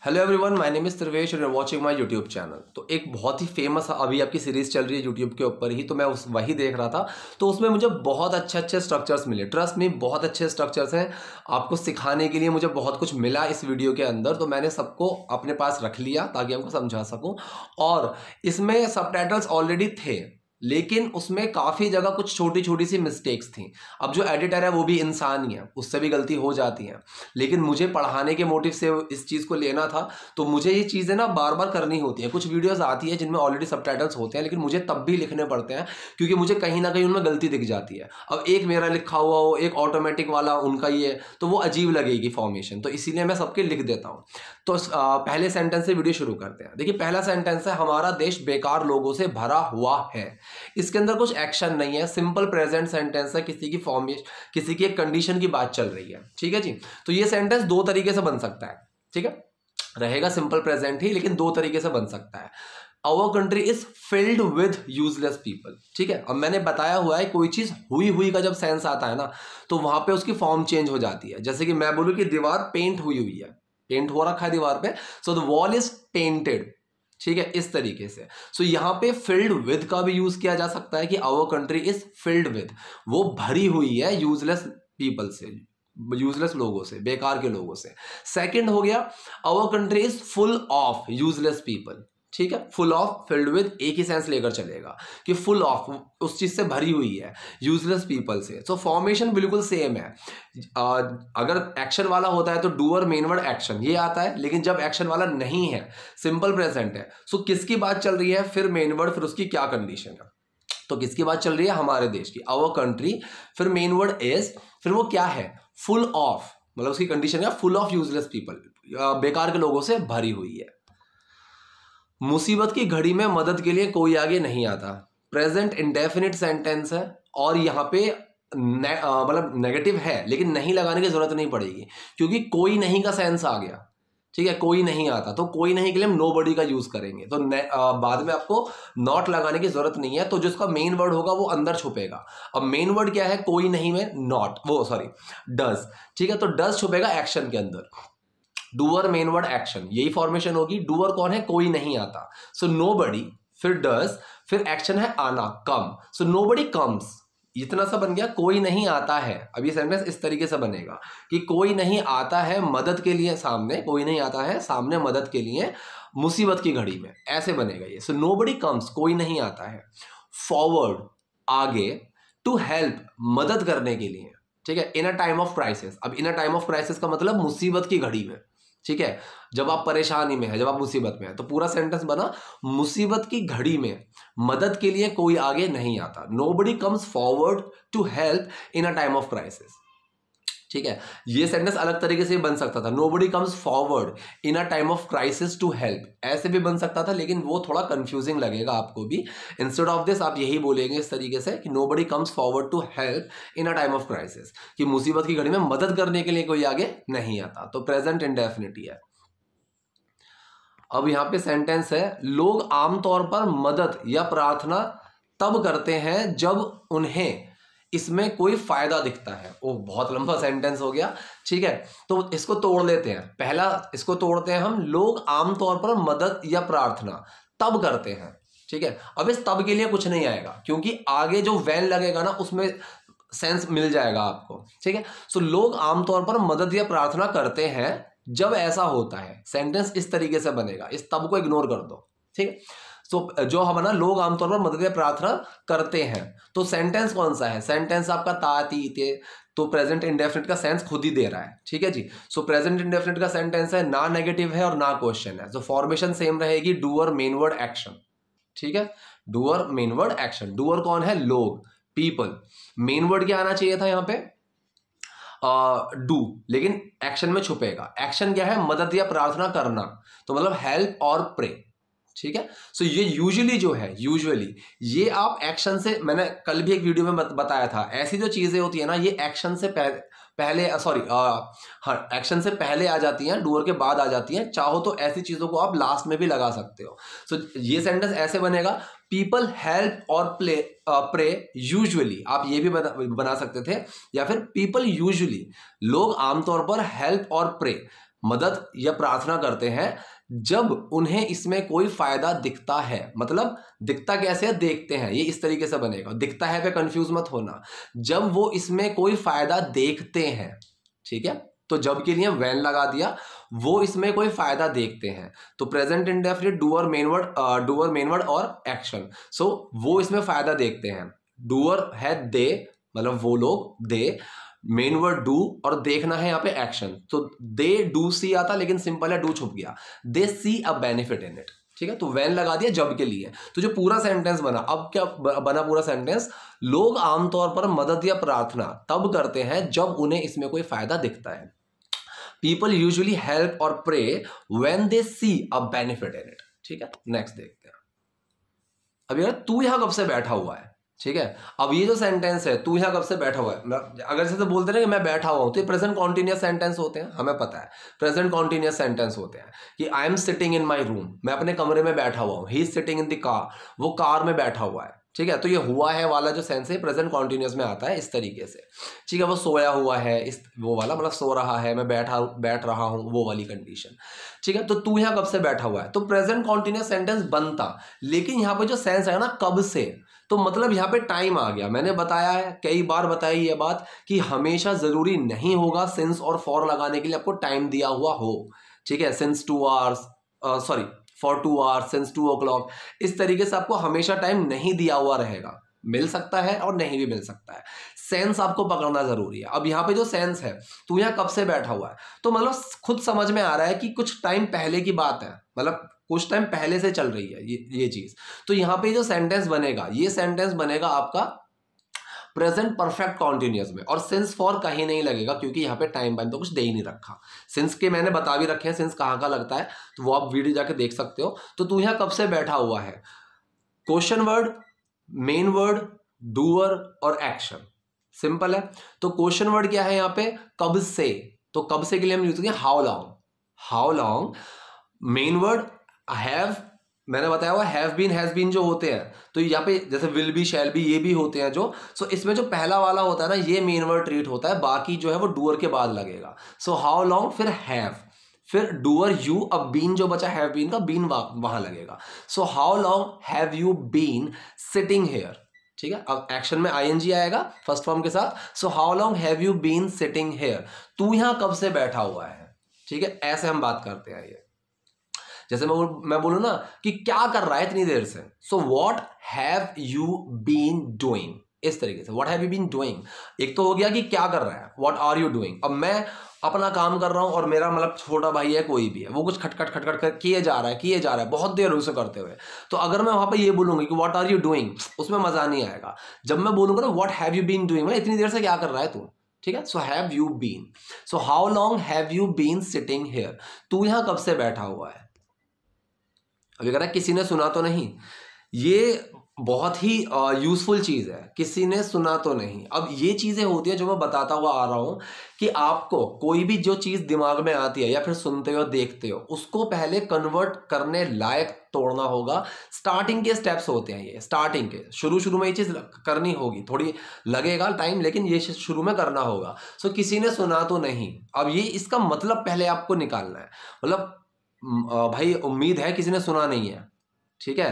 Hello everyone, my name is Sarvesh और you are watching my YouTube channel. तो एक बहुत ही फेमस अभी आपकी सीरीज चल रही है यूट्यूब के ऊपर ही, तो मैं वही देख रहा था। तो उसमें मुझे बहुत अच्छे स्ट्रक्चर्स मिले। ट्रस्ट में बहुत अच्छे स्ट्रक्चर्स हैं आपको सिखाने के लिए। मुझे बहुत कुछ मिला इस वीडियो के अंदर, तो मैंने सबको अपने पास रख लिया ताकि आपको समझा सकूं। और इसमें सबटाइटल्स ऑलरेडी थे, लेकिन उसमें काफ़ी जगह कुछ छोटी छोटी सी मिस्टेक्स थी। अब जो एडिटर है वो भी इंसान ही है, उससे भी गलती हो जाती है, लेकिन मुझे पढ़ाने के मोटिव से इस चीज़ को लेना था। तो मुझे ये चीज़ें ना बार बार करनी होती है। कुछ वीडियोस आती है जिनमें ऑलरेडी सबटाइटल्स होते हैं, लेकिन मुझे तब भी लिखने पड़ते हैं क्योंकि मुझे कहीं ना कहीं उनमें गलती दिख जाती है। अब एक मेरा लिखा हुआ हो, एक ऑटोमेटिक वाला उनका ये, तो वो अजीब लगेगी फॉर्मेशन, तो इसीलिए मैं सबके लिख देता हूँ। तो पहले सेंटेंस से वीडियो शुरू करते हैं। देखिए, पहला सेंटेंस है, हमारा देश बेकार लोगों से भरा हुआ है। इसके अंदर कुछ एक्शन नहीं है, सिंपल प्रेजेंट सेंटेंस है। किसी की फॉर्मेशन, किसी की एक कंडीशन की बात चल रही है, ठीक है जी। तो ये सेंटेंस दो तरीके से बन सकता है, ठीक है, रहेगा सिंपल प्रेजेंट ही, लेकिन दो तरीके से बन सकता है। Our country is filled with useless people, ठीक है। अब मैंने बताया हुआ है, कोई चीज हुई का जब सेंस आता है ना, तो वहां पे उसकी फॉर्म चेंज हो जाती है। जैसे कि मैं बोलूं कि दीवार पेंट हुई है, पेंट हो रखा है दीवार पे, so the wall is painted, ठीक है, इस तरीके से। सो यहां पे फिल्ड विद का भी यूज किया जा सकता है कि our country is filled with, वो भरी हुई है यूजलेस पीपल से, यूजलेस लोगों से, बेकार के लोगों से। सेकंड हो गया, our country is full of useless people, ठीक है। फुल ऑफ, फिल्ड विद एक ही सेंस लेकर चलेगा कि फुल ऑफ उस चीज से भरी हुई है यूजलेस पीपल से। सो फॉर्मेशन बिल्कुल सेम है। अगर एक्शन वाला होता है तो डूअर मेन वर्ड एक्शन ये आता है, लेकिन जब एक्शन वाला नहीं है, सिंपल प्रेजेंट है, सो किसकी बात चल रही है, फिर मेन वर्ड, फिर उसकी क्या कंडीशन है। तो किसकी बात चल रही है, हमारे देश की, आवर कंट्री, फिर मेन वर्ड इज, फिर वो क्या है, फुल ऑफ, मतलब उसकी कंडीशन है फुल ऑफ यूजलेस पीपल, बेकार के लोगों से भरी हुई है। मुसीबत की घड़ी में मदद के लिए कोई आगे नहीं आता, प्रेजेंट इंडेफिनिट सेंटेंस है, और यहाँ पे मतलब नेगेटिव है, लेकिन नहीं लगाने की जरूरत नहीं पड़ेगी क्योंकि कोई नहीं का सेंस आ गया, ठीक है। कोई नहीं आता, तो कोई नहीं के लिए हम नोबडी का यूज करेंगे, तो बाद में आपको नॉट लगाने की जरूरत नहीं है। तो जिसका मेन वर्ड होगा वो अंदर छुपेगा। अब मेन वर्ड क्या है कोई नहीं में, नॉट, वो सॉरी डज, ठीक है। तो डज छुपेगा एक्शन के अंदर, डूअर मेन वर्ड एक्शन, यही फॉर्मेशन होगी। डूअर कौन है, कोई नहीं आता, सो नोबडी, फिर डज, फिर एक्शन है आना, कम, सो नोबडी कम्स, इतना सा बन गया, कोई नहीं आता है। अब ये सेंटेंस इस तरीके से बनेगा कि कोई नहीं आता है मदद के लिए सामने, कोई नहीं आता है सामने मदद के लिए मुसीबत की घड़ी में, ऐसे बनेगा ये। सो नोबडी कम्स, कोई नहीं आता है। फॉरवर्ड, आगे, टू हेल्प, मदद करने के लिए, ठीक है, इन अ टाइम ऑफ क्राइसिस। अब इन अ टाइम ऑफ क्राइसिस का मतलब मुसीबत की घड़ी में, ठीक है, जब आप परेशानी में है, जब आप मुसीबत में है, तो पूरा सेंटेंस बना मुसीबत की घड़ी में मदद के लिए कोई आगे नहीं आता। Nobody comes forward to help in a time of crisis, ठीक है। ये सेंटेंस अलग तरीके से बन सकता था, nobody comes forward in a time of crisis to help, ऐसे भी बन सकता था, लेकिन वो थोड़ा कंफ्यूजिंग लगेगा आपको भी। इंस्टेड ऑफ दिस आप यही बोलेंगे इस तरीके से कि nobody comes forward to help in a time of crisis, कि मुसीबत की घड़ी में मदद करने के लिए कोई आगे नहीं आता। तो प्रेजेंट इंडेफिनिट है। अब यहां पे सेंटेंस है, लोग आमतौर पर मदद या प्रार्थना तब करते हैं जब उन्हें इसमें कोई फायदा दिखता है। ओ, बहुत लंबा सेंटेंस हो गया, ठीक है। तो इसको तोड़ लेते हैं। पहला इसको तोड़ते हैं हम, लोग आमतौर पर मदद या प्रार्थना तब करते हैं, ठीक है। अब इस तब के लिए कुछ नहीं आएगा क्योंकि आगे जो वैन लगेगा ना उसमें सेंस मिल जाएगा आपको, ठीक है। सो लोग आमतौर पर मदद या प्रार्थना करते हैं जब ऐसा होता है, सेंटेंस इस तरीके से बनेगा, इस तब को इग्नोर कर दो, ठीक है। सो जो हम ना, लोग आमतौर पर मदद या प्रार्थना करते हैं, तो सेंटेंस कौन सा है, सेंटेंस आपका ता ती ते, तो प्रेजेंट इंडेफिनिट का सेंस खुद ही दे रहा है, ठीक है जी। सो प्रेजेंट इंडेफिनिट का सेंटेंस है, ना नेगेटिव है और ना क्वेश्चन है, तो फॉर्मेशन सेम रहेगी, डूअर मेन वर्ड एक्शन, ठीक है। Doer main word action, doer कौन है, लोग, पीपल, मेन वर्ड क्या आना चाहिए था यहाँ पे, डू, लेकिन एक्शन में छुपेगा। एक्शन क्या है, मदद या प्रार्थना करना, तो मतलब हेल्प और प्रे, ठीक है। सो ये यूजुअली जो है, यूजुअली ये आप एक्शन से, मैंने कल भी एक वीडियो में बताया था, ऐसी जो चीजें होती है ना, ये एक्शन से पहले सॉरी हाँ, एक्शन से पहले आ जाती हैं, डूअर के बाद आ जाती हैं। चाहो तो ऐसी चीजों को आप लास्ट में भी लगा सकते हो। सो ये सेंटेंस ऐसे बनेगा, पीपल हेल्प और प्रे यूजुअली, आप ये भी बना सकते थे, या फिर पीपल यूजुअली, लोग आमतौर पर हेल्प और प्रे, मदद या प्रार्थना करते हैं जब उन्हें इसमें कोई फायदा दिखता है। मतलब दिखता कैसे है, देखते हैं, ये इस तरीके से बनेगा। दिखता है पे कंफ्यूज मत होना, जब वो इसमें कोई फायदा देखते हैं, ठीक है। तो जब के लिए व्हेन लगा दिया, वो इसमें कोई फायदा देखते हैं। तो present indefinite doer main word और एक्शन। सो वो इसमें फायदा देखते हैं। डूअर है दे, मतलब वो लोग, दे, मेन वर्ड डू, और देखना है यहाँ पे एक्शन। तो दे डू सी आता, लेकिन सिंपल है, डू छुप गया। दे see a benefit in it, ठीक है। तो व्हेन लगा दिया जब के लिए। तो जो पूरा सेंटेंस बना, अब क्या बना पूरा सेंटेंस, लोग आमतौर पर मदद या प्रार्थना तब करते हैं जब उन्हें इसमें कोई फायदा दिखता है। पीपल यूजुअली हेल्प और pray when they see a benefit in it, ठीक है। नेक्स्ट देखते हैं। अब यार तू यहां कब से बैठा हुआ है, ठीक है। अब ये जो सेंटेंस है, तू यहां कब से बैठा हुआ है, अगर जैसे बोलते हैं ना कि मैं बैठा हुआ हूं, तो ये प्रेजेंट कॉन्टिन्यूअस सेंटेंस होते हैं, हमें पता है प्रेजेंट कॉन्टिन्यूअस सेंटेंस होते हैं। कि I am sitting in my room, मैं अपने कमरे में बैठा हुआ हूं। He is sitting in the car, वो कार में बैठा हुआ है, ठीक है। तो ये हुआ है वाला जो सेंस है प्रेजेंट कॉन्टिन्यूअस में आता है इस तरीके से, ठीक है। वो सोया हुआ है, इस वो वाला, मतलब सो रहा है, मैं बैठ रहा हूं, वो वाली कंडीशन, ठीक है। तो तू यहां कब से बैठा हुआ है, तो प्रेजेंट कॉन्टिन्यूअस सेंटेंस बनता, लेकिन यहां पे जो सेंस है ना कब से, तो मतलब यहाँ पे टाइम आ गया। मैंने बताया है, कई बार बताई ये बात, कि हमेशा जरूरी नहीं होगा सिंस और फॉर लगाने के लिए आपको टाइम दिया हुआ हो, ठीक है। Since 2 hours, sorry for 2 hours, since 2 o'clock, इस तरीके से आपको हमेशा टाइम नहीं दिया हुआ रहेगा। मिल सकता है और नहीं भी मिल सकता है। सेंस आपको पकड़ना जरूरी है। अब यहाँ पे जो सेंस है, तू यहाँ कब से बैठा हुआ है, तो मतलब खुद समझ में आ रहा है कि कुछ टाइम पहले की बात है, मतलब कुछ टाइम पहले से चल रही है ये चीज। तो यहाँ पे जो सेंटेंस बनेगा, ये सेंटेंस बनेगा आपका प्रेजेंट परफेक्ट कॉन्टिन्यूअस में, और सिंस फॉर कहीं नहीं लगेगा, क्योंकि यहाँ पे टाइम तो कुछ दे ही नहीं रखा। सिंस के मैंने बता भी रखे हैं सिंस कहाँ का लगता है, तो वो आप वीडियो जाके देख सकते हो। तो तू यहाँ कब से बैठा हुआ है, question word, main word, doer और एक्शन, सिंपल है। तो क्वेश्चन वर्ड क्या है यहाँ पे, कब से, तो कब से के लिए हम यूज करेंगे how long, how long. Main word have, मैंने बताया हुआ हैव बीन, हैज बीन जो होते हैं, तो यहाँ पे जैसे विल बी, शैल बी, ये भी होते हैं जो। सो इसमें जो पहला वाला होता है ना, ये मेन वर्ड ट्रीट होता है, बाकी जो है वो डूअर के बाद लगेगा। सो हाउ लॉन्ग, फिर हैव, फिर डूअर यू, अब बीन जो बचा हैव बीन का, बीन वहां लगेगा। So how long have you been sitting here, ठीक है। अब एक्शन में आईएनजी आएगा फर्स्ट फॉर्म के साथ। So how long have you been sitting here, तू यहां कब से बैठा हुआ है, ठीक है। ऐसे हम बात करते हैं। ये जैसे मैं बोलूं ना कि क्या कर रहा है इतनी देर से, so what have you been doing, इस तरीके से what have you been doing. एक तो हो गया कि क्या कर रहा है, व्हाट आर यू डूइंग। अब मैं अपना काम कर रहा हूं और मेरा मतलब छोटा भाई है, कोई भी है, वो कुछ खटखट खटखट कर किए जा रहा है बहुत देर उसे करते हुए। तो अगर मैं वहां पे ये बोलूंगी कि व्हाट आर यू डूइंग, उसमें मजा नहीं आएगा। जब मैं बोलूंगा ना what have you been doing, मतलब इतनी देर से क्या कर रहा है तू, ठीक है। So have you been, so how long have you been sitting here, तू यहां कब से बैठा हुआ है। अभी कह रहा है किसी ने सुना तो नहीं, ये बहुत ही यूजफुल चीज है, किसी ने सुना तो नहीं। अब ये चीजें होती है जो मैं बताता हुआ आ रहा हूं कि आपको कोई भी जो चीज दिमाग में आती है या फिर सुनते हो देखते हो, उसको पहले कन्वर्ट करने लायक तोड़ना होगा। स्टार्टिंग के स्टेप्स होते हैं ये, स्टार्टिंग के शुरू में ये चीज करनी होगी, थोड़ी लगेगा टाइम, लेकिन ये शुरू में करना होगा। सो किसी ने सुना तो नहीं, अब ये इसका मतलब पहले आपको निकालना है। मतलब भाई उम्मीद है किसी ने सुना नहीं है, ठीक है,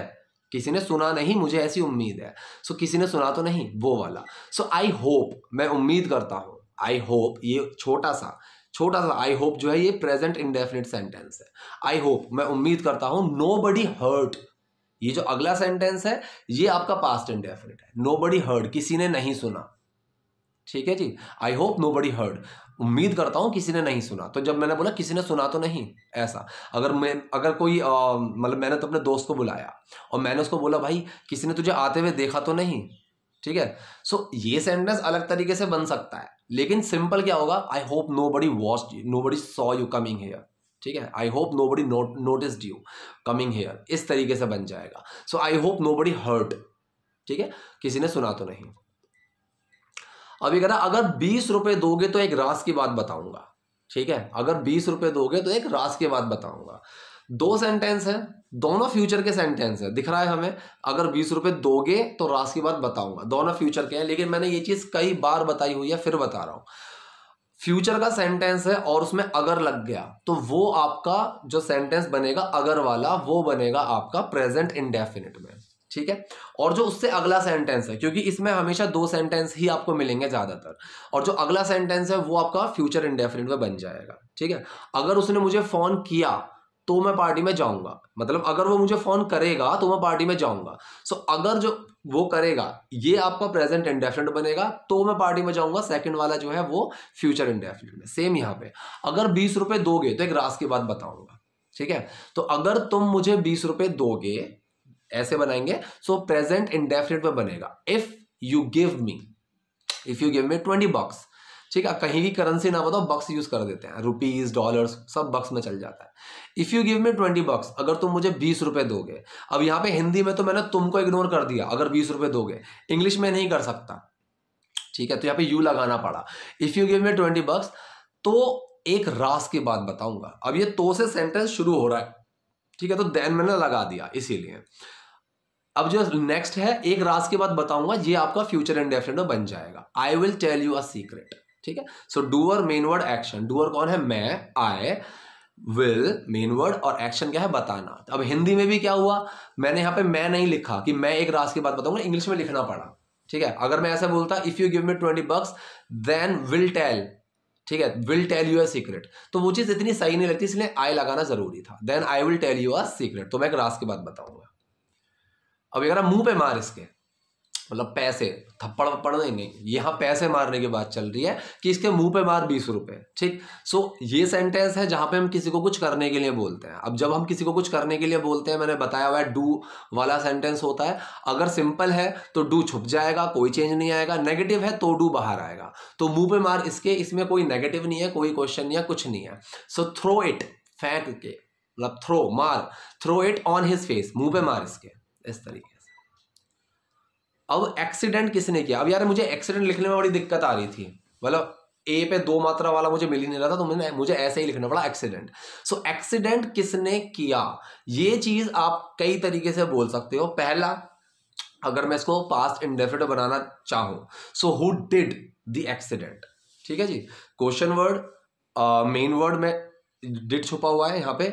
किसी ने सुना नहीं, मुझे ऐसी उम्मीद है। सो किसी ने सुना तो नहीं, वो वाला। सो आई होप, मैं उम्मीद करता हूं, आई होप, ये छोटा सा आई होप जो है ये प्रेजेंट इंडेफिनिट सेंटेंस है। आई होप, मैं उम्मीद करता हूं, नोबडी हर्ट, ये जो अगला सेंटेंस है ये आपका पास्ट इंडेफिनिट है। नोबडी हर्ट, किसी ने नहीं सुना, ठीक है जी। आई होप नोबडी हर्ड, उम्मीद करता हूं किसी ने नहीं सुना। तो जब मैंने बोला किसी ने सुना तो नहीं, ऐसा अगर कोई मतलब मैंने तो अपने दोस्त को बुलाया और मैंने उसको बोला भाई किसी ने तुझे आते हुए देखा तो नहीं, ठीक है। सो ये सेंटेंस अलग तरीके से बन सकता है, लेकिन सिंपल क्या होगा, I hope nobody watched you, nobody saw you coming here, ठीक है। I hope nobody noticed you coming here, इस तरीके से बन जाएगा। सो आई होप नोबडी हर्ड, ठीक है, किसी ने सुना तो नहीं। अभी कह रहा अगर 20 रुपए दोगे तो एक राज की बात बताऊंगा, ठीक है। अगर 20 रुपए दोगे तो एक राज की बात बताऊंगा। दो सेंटेंस है, दोनों फ्यूचर के सेंटेंस है, दिख रहा है हमें। अगर 20 रुपए दोगे तो राज की बात बताऊंगा, दोनों फ्यूचर के हैं, लेकिन मैंने ये चीज कई बार बताई हुई है, फिर बता रहा हूं। फ्यूचर का सेंटेंस है और उसमें अगर लग गया तो वो आपका जो सेंटेंस बनेगा अगर वाला, वो बनेगा आपका प्रेजेंट इंडेफिनिट में, ठीक है। और जो उससे अगला सेंटेंस है, क्योंकि इसमें हमेशा 2 सेंटेंस ही आपको मिलेंगे ज्यादातर, और जो अगला सेंटेंस है वो आपका फ्यूचर इंडेफिनिट में बन जाएगा, ठीक है। अगर उसने मुझे फोन किया तो मैं पार्टी में जाऊंगा, मतलब अगर वो मुझे फोन करेगा तो मैं पार्टी में जाऊंगा। सो अगर जो वो करेगा ये आपका प्रेजेंट इंडेफिनिट बनेगा, तो मैं पार्टी में जाऊंगा, सेकंड वाला जो है वो फ्यूचर इंडेफिनिट में। सेम यहाँ पे अगर 20 रुपए दोगे, तो एक राज की बात बताऊंगा, ठीक है। तो अगर तुम मुझे 20 रुपए दोगे, ऐसे बनाएंगे, सो प्रेजेंट इंडेफिनिट में बनेगा। If you give me 20 bucks, ठीक है। कहीं भी करेंसी ना बताओ, बक्स यूज कर देते हैं, रुपीज डॉलर्स सब बक्स में चल जाता है। If you give me 20 bucks, अगर तुम मुझे 20 रुपए दोगे। अब यहाँ पे हिंदी में तो मैंने तुमको इग्नोर कर दिया, अगर 20 रुपए दोगे, इंग्लिश में नहीं कर सकता, ठीक है, तो यहाँ पे यू लगाना पड़ा। If you give me 20 bucks, तो एक रास की बात बताऊंगा। अब ये तो से सेंटेंस शुरू हो रहा है, ठीक है, तो देन मैंने लगा दिया इसीलिए। अब जो नेक्स्ट है, एक राज की बात बताऊंगा, ये आपका फ्यूचर इंडेफिनिट में बन जाएगा। I will tell you a secret, ठीक है। So doer main word action, doer कौन है, मैं, आई विल मेन वर्ड, और एक्शन क्या है, बताना। अब हिंदी में भी क्या हुआ, मैंने यहाँ पे मैं नहीं लिखा कि मैं एक राज की बात बताऊंगा, इंग्लिश में लिखना पड़ा, ठीक है। अगर मैं ऐसा बोलता if you give me 20 bucks then will tell, ठीक है, will tell you a secret, तो वो चीज इतनी सही नहीं लगती, इसलिए आई लगाना जरूरी था। Then I will tell you a secret, तो मैं एक राज की बात बताऊंगा। अब अगर मुंह पे मार इसके, मतलब पैसे, थप्पड़ वप्पड़ नहीं, यहां पैसे मारने की बात चल रही है कि इसके मुंह पे मार 20 रुपए, ठीक। सो ये सेंटेंस है जहां पे हम किसी को कुछ करने के लिए बोलते हैं। अब जब हम किसी को कुछ करने के लिए बोलते हैं, मैंने बताया हुआ है डू वाला सेंटेंस होता है। अगर सिंपल है तो डू छुप जाएगा, कोई चेंज नहीं आएगा। नेगेटिव है तो डू बाहर आएगा। तो मुंह पे मार इसके, इसमें कोई नेगेटिव नहीं है, कोई क्वेश्चन नहीं है, कुछ नहीं है। सो थ्रो इट, फेंक के, मतलब थ्रो मार, throw it on his face, मुंह पे मार इसके, इस तरीके से। अब एक्सीडेंट किसने किया, अब यार मुझे एक्सीडेंट लिखने में बड़ी दिक्कत आ रही थी, मतलब ए पे 2 मात्रा वाला मुझे मिल ही नहीं रहा था, तो मुझे ऐसे ही लिखना पड़ा एक्सीडेंट। सो एक्सीडेंट किसने किया, ये चीज आप कई तरीके से बोल सकते हो। पहला, अगर मैं इसको पास्ट इंडेफिनिट बनाना चाहूं, so who did the accident, ठीक है जी। क्वेश्चन वर्ड, मेन वर्ड में डिड छुपा हुआ है यहाँ पे,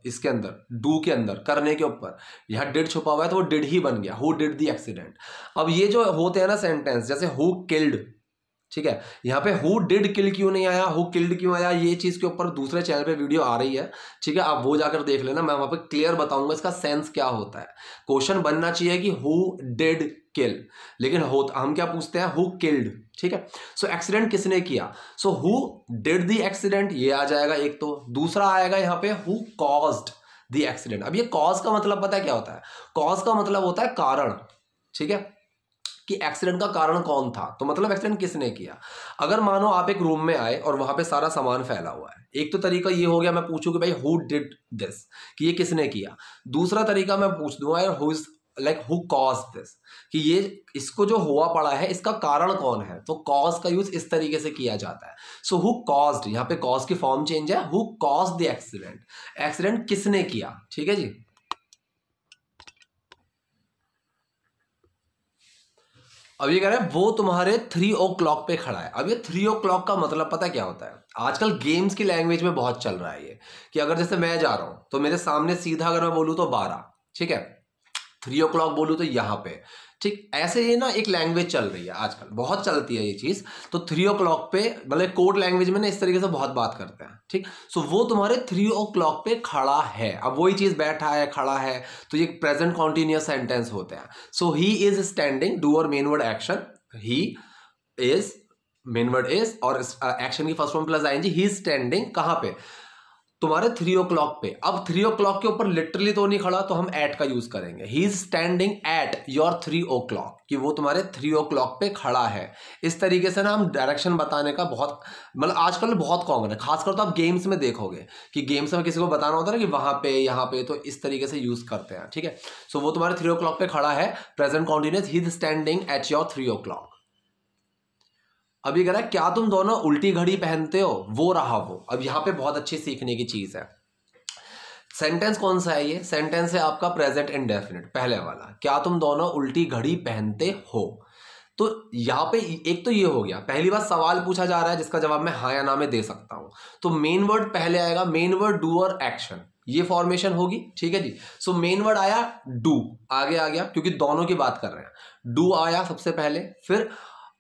इसके अंदर डू के अंदर करने के ऊपर यहाँ डिड छुपा हुआ है, तो वो डिड ही बन गया, हु डिड द एक्सीडेंट। अब ये जो होते हैं ना सेंटेंस, जैसे हु किल्ड, ठीक है, यहाँ पे हु डिड किल क्यों नहीं आया, हु किल्ड क्यों आया, ये चीज के ऊपर दूसरे चैनल पे वीडियो आ रही है, ठीक है, आप वो जाकर देख लेना, मैं वहां पे क्लियर बताऊंगा इसका सेंस क्या होता है। क्वेश्चन बनना चाहिए कि हु डिड किल, लेकिन हम क्या पूछते हैं, हु किल्ड, ठीक है। सो एक्सीडेंट किसने किया, so who did the accident, ये आ जाएगा एक। तो दूसरा आएगा यहाँ पे हु कॉज्ड द एक्सीडेंट। अब ये कॉज का मतलब पता है क्या होता है, कॉज का मतलब होता है कारण, ठीक है, कि एक्सीडेंट का कारण कौन था, तो मतलब एक्सीडेंट किसने किया। अगर मानो आप एक रूम में आए और वहां पे सारा सामान फैला हुआ है, एक तो तरीका ये हो गया मैं पूछूं कि भाई हु डिड दिस, कि ये किसने किया। दूसरा तरीका मैं पूछ दूंगा यार who is like who caused this, कि ये इसको जो हुआ पड़ा है इसका कारण कौन है, तो कॉज का यूज इस तरीके से किया जाता है। सो हु कॉज्ड, यहाँ पे कॉज की फॉर्म चेंज है, who caused the accident, accident किसने किया, ठीक है जी। अब ये कह रहे हैं वो तुम्हारे 3 o'clock पे खड़ा है। अब ये 3 o'clock का मतलब पता क्या होता है, आजकल गेम्स की लैंग्वेज में बहुत चल रहा है ये, कि अगर जैसे मैं जा रहा हूं तो मेरे सामने सीधा अगर मैं बोलूं तो 12, ठीक है, 3 o'clock बोलूं तो यहाँ पे, ठीक, ऐसे ये ना एक लैंग्वेज चल रही है आजकल, बहुत चलती है ये चीज। तो 3 o'clock पे, मतलब कोड लैंग्वेज में ना इस तरीके से बहुत बात करते हैं, ठीक। सो वो तुम्हारे 3 o'clock पे खड़ा है। अब वही चीज बैठा है, खड़ा है, तो ये प्रेजेंट कॉन्टिन्यूअस सेंटेंस होते हैं। So he is standing, do और main word action, he is main word is, और एक्शन की first form plus ING, he is standing कहां पे, तुम्हारे 3 o'clock पे। अब 3 o'clock के ऊपर लिटरली तो नहीं खड़ा, तो हम एट का यूज करेंगे, ही is standing at your 3 o'clock, कि वो तुम्हारे 3 o'clock पे खड़ा है। इस तरीके से ना हम डायरेक्शन बताने का बहुत, मतलब आजकल बहुत कॉमन है, खासकर तो आप गेम्स में देखोगे कि गेम्स में किसी को बताना होता है ना कि वहां पे यहाँ पे, तो इस तरीके से यूज करते हैं, ठीक है। सो वो तुम्हारे 3 o'clock पे खड़ा है, present continuous, he is standing at your 3 o'clock। अब ये कह रहा है क्या तुम दोनों उल्टी घड़ी पहनते हो, वो रहा वो। अब यहां पे बहुत अच्छी सीखने की चीज है। सेंटेंस कौन सा है, ये सेंटेंस है आपका प्रेजेंट इंडेफिनिट, पहले वाला, क्या तुम दोनों उल्टी घड़ी पहनते हो। तो यहाँ पे एक तो ये हो गया, पहली बात सवाल पूछा जा रहा है जिसका जवाब मैं हाँ या ना में दे सकता हूं, तो मेन वर्ड पहले आएगा, मेन वर्ड डू और एक्शन, ये फॉर्मेशन होगी, ठीक है जी। सो मेन वर्ड आया डू, आगे आ गया क्योंकि दोनों की बात कर रहे हैं, डू आया सबसे पहले, फिर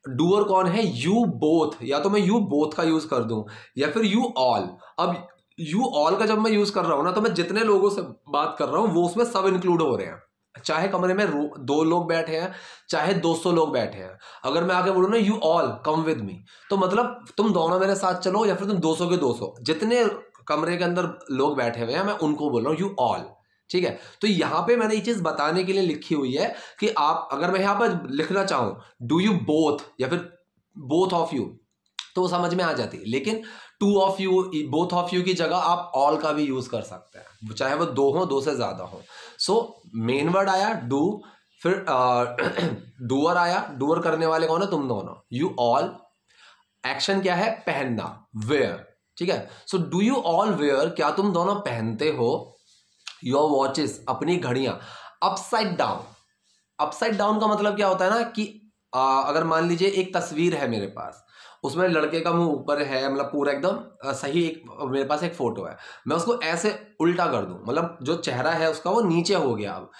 डूअर कौन है, यू बोथ, या तो मैं यू बोथ का यूज कर दूं या फिर यू ऑल। अब यू ऑल का जब मैं यूज कर रहा हूं ना, तो मैं जितने लोगों से बात कर रहा हूं वो उसमें सब इंक्लूड हो रहे हैं, चाहे कमरे में 2 लोग बैठे हैं चाहे 200 लोग बैठे हैं। अगर मैं आगे बोलूं ना you all come with me, तो मतलब तुम दोनों मेरे साथ चलो, या फिर तुम 200 के 200 जितने कमरे के अंदर लोग बैठे हुए हैं मैं उनको बोल रहा हूं यू ऑल, ठीक है। तो यहां पे मैंने ये चीज बताने के लिए लिखी हुई है कि आप, अगर मैं यहां पर लिखना चाहूं डू यू बोथ या फिर बोथ ऑफ यू, तो वो समझ में आ जाती है, लेकिन two of you, both of you की जगह आप ऑल का भी यूज कर सकते हैं, चाहे वो 2 हो, 2 से ज्यादा हो। सो मेन वर्ड आया डू, फिर डूअर आया, डूअर करने वाले कौन है, तुम दोनों, यू ऑल। एक्शन क्या है, पहनना, वेयर, ठीक है। So do you all wear, क्या तुम दोनों पहनते हो योर वॉचेस, अपनी घड़ियां, अपसाइड डाउन। अपसाइड डाउन का मतलब क्या होता है ना कि अगर मान लीजिए एक तस्वीर है मेरे पास, उसमें लड़के का मुंह ऊपर है, मतलब पूरा एकदम सही, एक मेरे पास एक फोटो है, मैं उसको ऐसे उल्टा कर दूं, मतलब जो चेहरा है उसका वो नीचे हो गया, अब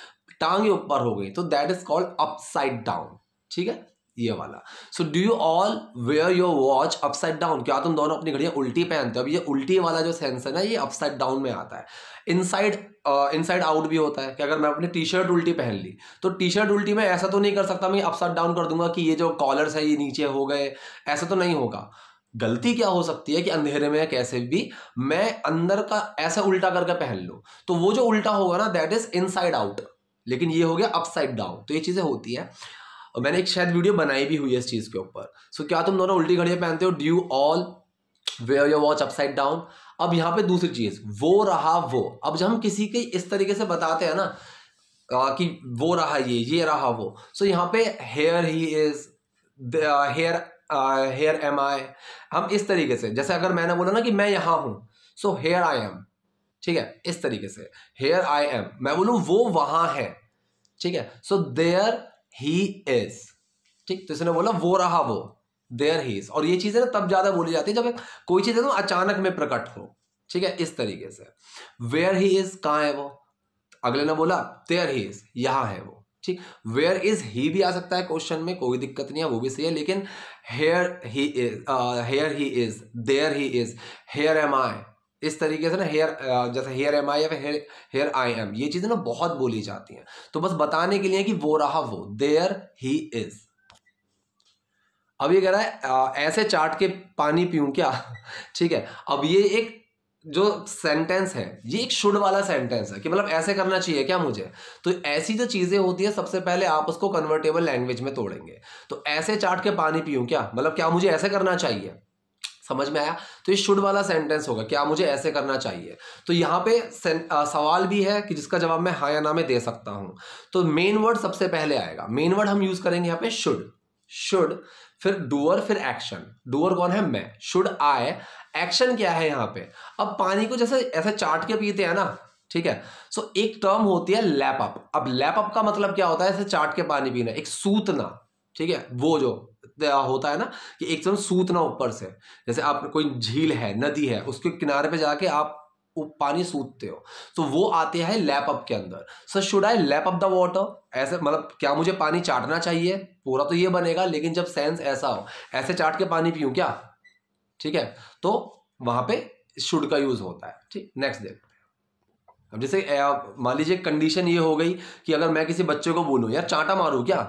टांगे ऊपर हो गई, तो that is called upside down, ठीक है, ये वाला। So do you all wear your watch upside down, क्या तुम दोनों अपनी घड़ियां उल्टी पहनते हो। अब ये उल्टी वाला जो सेंस है ना, ये अपसाइड डाउन में आता है। इनसाइड आउट भी होता है कि अगर मैं अपनी टी शर्ट उल्टी पहन ली, तो टी शर्ट उल्टी मैं ऐसा तो नहीं कर सकता मैं अपसाइड डाउन कर दूंगा कि ये जो कॉलर्स है ये नीचे हो गए, ऐसा तो नहीं होगा। गलती क्या हो सकती है कि अंधेरे में कैसे भी मैं अंदर का ऐसा उल्टा करके पहन लूं, तो वो जो उल्टा होगा ना दैट इज इनसाइड आउट, लेकिन ये हो गया अपसाइड डाउन। तो ये चीजें होती है, और मैंने एक शायद वीडियो बनाई भी हुई है इस चीज के ऊपर। सो क्या तुम दोनों उल्टी घड़ियां पहनते हो, do you all wear your watch upside down. अब यहाँ पे दूसरी चीज, वो रहा वो। अब जब हम किसी के इस तरीके से बताते हैं ना कि वो रहा ये रहा वो, सो यहाँ पे here he is, here am I, हम इस तरीके से, जैसे अगर मैंने बोला ना कि मैं यहां हूं, सो हेयर आई एम, ठीक है, इस तरीके से हेयर आई एम। मैं बोलूं वो वहां है, ठीक है, सो देयर ही इज, ठीक, तो इसने बोला वो रहा वो, देयर ही इज। और ये चीजें ना तब ज्यादा बोली जाती है जब कोई चीज है तो अचानक में प्रकट हो, ठीक है, इस तरीके से। वेयर ही इज, कहां है वो, अगले ने बोला देयर ही इज, यहां है वो, ठीक। वेयर इज ही भी आ सकता है क्वेश्चन में, कोई दिक्कत नहीं है, वो भी सही है, लेकिन here he is, here he is, there he is, here am I, इस तरीके से ना, हेयर जैसे हेयर एम आई या फिर हेयर आई एम, ये चीजें ना बहुत बोली जाती हैं। तो बस बताने के लिए कि वो रहा वो, देयर ही इज। अब ये कह रहा है ऐसे चाट के पानी पीऊं क्या ठीक है। अब ये एक जो सेंटेंस है ये एक शुड वाला सेंटेंस है कि मतलब ऐसे करना चाहिए क्या मुझे। तो ऐसी जो चीजें होती है सबसे पहले आप उसको कन्वर्टेबल लैंग्वेज में तोड़ेंगे। तो ऐसे चाट के पानी पीऊं क्या, मतलब क्या मुझे ऐसे करना चाहिए, समझ में आया। तो ये शुड वाला सेंटेंस होगा, क्या मुझे ऐसे करना चाहिए। तो यहाँ पे सवाल भी है कि जिसका जवाब मैं हाँ या ना में दे सकता हूं। तो मेन वर्ड सबसे पहले आएगा, मेन वर्ड हम यूज करेंगे यहाँ पे शुड, फिर डूअर, फिर एक्शन। डूअर कौन है, मैं, शुड आई, एक्शन क्या है यहाँ पे। अब पानी को जैसे ऐसे चाट के पीते हैं ना, ठीक है। सो एक टर्म होती है लैप अप। अब लैप अप का मतलब क्या होता है, ऐसे चाट के पानी पीना, एक सूतना, ठीक है। वो जो होता है ना कि एकदम सूतना ऊपर से, जैसे आप कोई झील है, नदी है, उसके किनारे पे जाके आप वो पानी सूतते हो, तो वो आते हैं लैप अप के अंदर। So should I lap up the water, ऐसे मतलब क्या मुझे पानी चाटना चाहिए, पूरा तो ये बनेगा, लेकिन जब सेंस ऐसा हो ऐसे चाट के पानी पीऊं क्या, ठीक है, तो वहां पे शुड का यूज होता है। ठीक, नेक्स्ट देखते हैं। अब जैसे मान लीजिए कंडीशन ये हो गई कि अगर मैं किसी बच्चे को बोलूं यार चांटा मारूं क्या,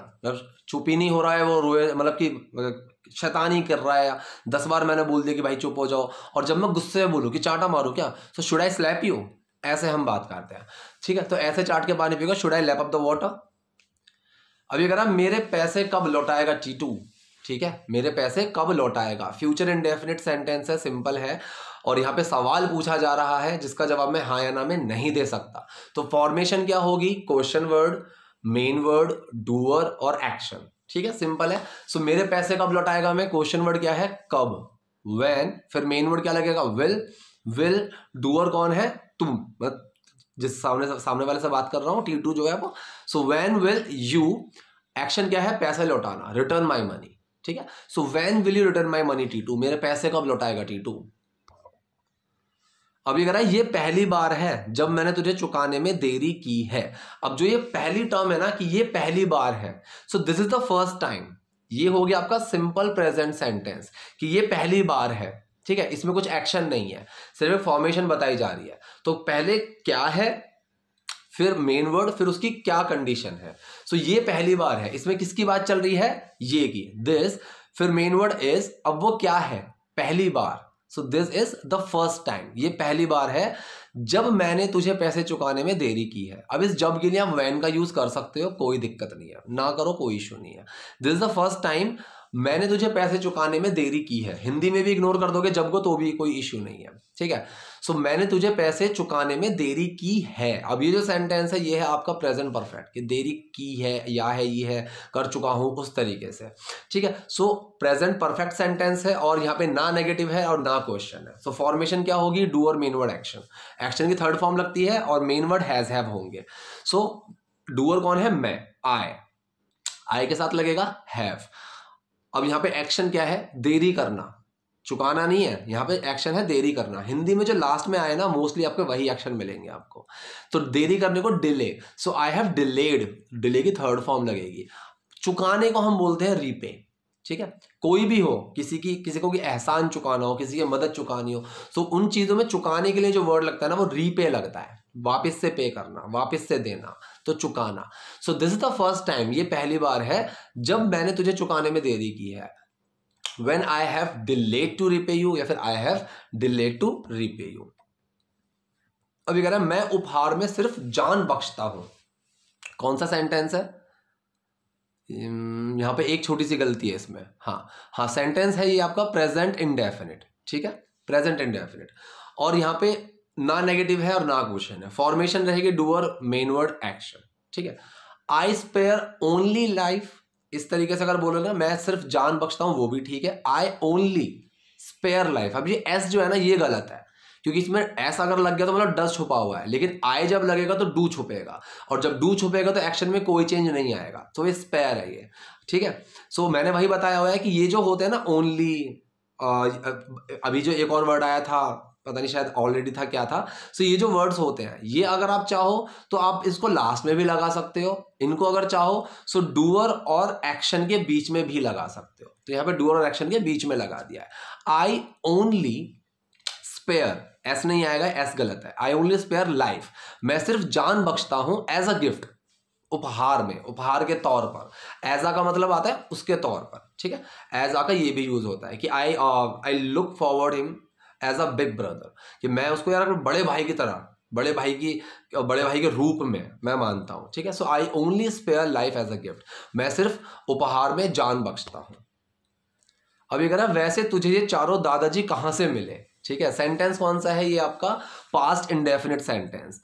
चुप ही नहीं हो रहा है वो, रोए मतलब कि शैतानी कर रहा है, 10 बार मैंने बोल दिया कि भाई चुप हो जाओ, और जब मैं गुस्से में बोलूं कि चांटा मारूं क्या, तो शुड आई स्लैप यू, ऐसे हम बात करते हैं। ठीक है, तो ऐसे चाट के पानी पीगा, should I lap up the water. अब ये कह रहा मेरे पैसे कब लौटाएगा टीटू, ठीक है, मेरे पैसे कब लौटाएगा, फ्यूचर इंडेफिनिट सेंटेंस है, सिंपल है, और यहाँ पे सवाल पूछा जा रहा है जिसका जवाब मैं हाँ या ना में नहीं दे सकता। तो फॉर्मेशन क्या होगी, question word, main word, doer और एक्शन। ठीक है, सिंपल है। सो मेरे पैसे कब लौटाएगा, मैं, क्वेश्चन वर्ड क्या है, कब, व्हेन, फिर मेन वर्ड क्या लगेगा, विल, डूअर कौन है, तुम, जिस सामने वाले से बात कर रहा हूँ, टीटू जो है वो। So when will you action क्या है, पैसा लौटाना, रिटर्न माई मनी, ठीक है। So when will you return my money Titu, मेरे पैसे कब लौटाएगा टीटू। अब ये कह रहा है ये पहली बार है जब मैंने तुझे चुकाने में देरी की है। अब जो ये पहली टर्म है ना कि ये पहली बार है, सो this is the first time, ये हो गया आपका सिंपल प्रेजेंट सेंटेंस कि ये पहली बार है, ठीक है। इसमें कुछ एक्शन नहीं है, सिर्फ फॉर्मेशन बताई जा रही है। तो पहले क्या है, फिर मेन वर्ड, फिर उसकी क्या कंडीशन है। सो ये पहली बार है, इसमें किसकी बात चल रही है, ये की, दिस, फिर मेन वर्ड इज, अब वो क्या है, पहली बार। So this is the first time, ये पहली बार है जब मैंने तुझे पैसे चुकाने में देरी की है। अब इस जब के लिए आप वैन का यूज कर सकते हो, कोई दिक्कत नहीं है, ना करो, कोई इशू नहीं है। This is the first time मैंने तुझे पैसे चुकाने में देरी की है, हिंदी में भी इग्नोर कर दोगे जब को तो भी कोई इश्यू नहीं है, ठीक है। सो मैंने तुझे पैसे चुकाने में देरी की है। अब ये जो सेंटेंस है ये है आपका प्रेजेंट परफेक्ट, कि देरी की है, या है, ये है, कर चुका हूं, उस तरीके से, ठीक है। सो प्रेजेंट परफेक्ट सेंटेंस है और यहाँ पे ना नेगेटिव है और ना क्वेश्चन है। सो फॉर्मेशन क्या होगी, डू और मेन वर्ड एक्शन, एक्शन की थर्ड फॉर्म लगती है और मेन वर्ड हैज हैव होंगे। सो डूअर कौन है, मैं, आई के साथ लगेगा हैव। अब यहाँ पे एक्शन क्या है, देरी करना, चुकाना नहीं है, यहाँ पे एक्शन है देरी करना। हिंदी में जो लास्ट में आए ना मोस्टली आपके वही एक्शन मिलेंगे आपको। तो देरी करने को delay, so I have delayed, delay की थर्ड फॉर्म लगेगी। चुकाने को हम बोलते हैं रीपे, ठीक है। कोई भी हो, किसी को एहसान चुकाना हो, किसी की मदद चुकानी हो, तो उन चीजों में चुकाने के लिए जो वर्ड लगता है ना वो रीपे लगता है, वापस से पे करना, वापस से देना, तो चुकाना। सो this is the first time, ये पहली बार है जब मैंने तुझे चुकाने में देरी की है। When I have delayed to repay you, या फिर I have delayed to repay you। अभी कह रहा है मैं उपहार में सिर्फ जान बख्शता हूं। कौन सा सेंटेंस है, यहां पे एक छोटी सी गलती है इसमें, हाँ सेंटेंस है ये आपका प्रेजेंट इंडेफिनिट, ठीक है, प्रेजेंट इंडेफिनिट। और यहाँ पे ना नेगेटिव है और ना क्वेश्चन है। फॉर्मेशन रहेगी डूअर, मेन वर्ड, एक्शन, ठीक है। आई स्पेयर ओनली लाइफ, इस तरीके से अगर बोलो ना मैं सिर्फ जान बख्शता हूं, वो भी ठीक है। आई ओनली स्पेयर लाइफ, अब ये एस जो है ना ये गलत है, क्योंकि इसमें एस अगर लग गया तो मतलब डस छुपा हुआ है, लेकिन आई जब लगेगा तो डू छुपेगा, और जब डू छुपेगा तो एक्शन में कोई चेंज नहीं आएगा, तो ये स्पेयर है ये, ठीक है। सो मैंने वही बताया हुआ है कि ये जो होते हैं ना ओनली, अभी जो एक और वर्ड आया था पता नहीं शायद ऑलरेडी था क्या था। सो ये जो वर्ड्स होते हैं ये अगर आप चाहो तो आप इसको लास्ट में भी लगा सकते हो, इनको अगर चाहो सो डूअर और एक्शन के बीच में भी लगा सकते हो। तो यहाँ पे डूअर और एक्शन के बीच में लगा दिया है। आई ओनली स्पेयर, एस नहीं आएगा, एस गलत है। आई ओनली स्पेयर लाइफ, मैं सिर्फ जान बख्शता हूं एज अ गिफ्ट, उपहार में, उपहार के तौर पर। एजा का मतलब आता है उसके तौर पर, ठीक है। एजा का ये भी यूज होता है कि I look forward him as a big brother, कि मैं उसको यार बड़े भाई की तरह, बड़े भाई के रूप में मैं मानता हूं, ठीक है। So I only spare life as a gift, मैं सिर्फ उपहार में जान बख्शता हूं। अब ये कह रहा है वैसे तुझे ये चारों दादाजी कहां से मिले, ठीक है। सेंटेंस कौन सा है, ये आपका पास्ट इंडेफिनिट सेंटेंस।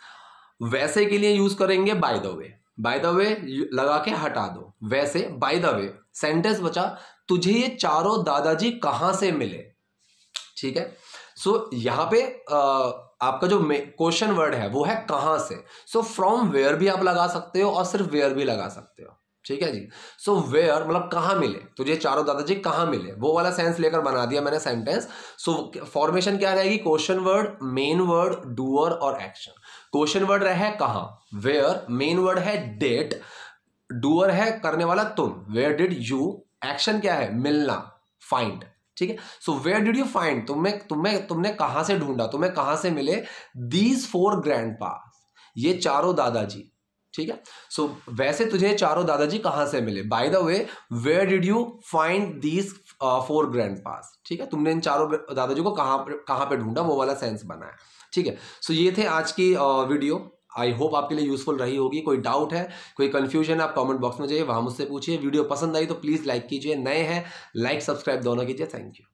वैसे के लिए यूज करेंगे bye the way, bye the वे लगा के हटा दो, वैसे बाय द वे। सेंटेंस बचा तुझे ये चारों दादाजी कहां से मिले, ठीक है। सो यहां पे आपका जो क्वेश्चन वर्ड है वो है कहां से। सो फ्रॉम वेयर भी आप लगा सकते हो और सिर्फ वेयर भी लगा सकते हो, ठीक है जी। सो वेयर मतलब कहां मिले, तुझे चारों दादाजी कहां मिले, वो वाला सेंस लेकर बना दिया मैंने सेंटेंस। सो फॉर्मेशन क्या रहेगी, question word, main word, doer और एक्शन। क्वेश्चन वर्ड रहे कहां, वेयर, मेन वर्ड है डिड, डूअर है करने वाला तुम, वेयर डिड यू, एक्शन क्या है मिलना, फाइंड, ठीक है। So where did you find, तुमने कहां से ढूंढा, तुम्हें कहां से मिले दीज फोर ग्रैंडपास, ये चारों दादाजी, ठीक है। सो वैसे तुझे चारों दादाजी कहां से मिले, by the way where did you find these four grandpas, ठीक है। तुमने इन चारों दादाजी को कहां पे ढूंढा, वो वाला सेंस बना है, ठीक है। सो ये थे आज की वीडियो, आई होप आपके लिए यूजफुल रही होगी। कोई डाउट है, कोई कंफ्यूजन है, आप कमेंट बॉक्स में जाइए, वहां मुझसे पूछिए। वीडियो पसंद आई तो प्लीज लाइक कीजिए, नए हैं लाइक सब्सक्राइब दोनों कीजिए। Thank you.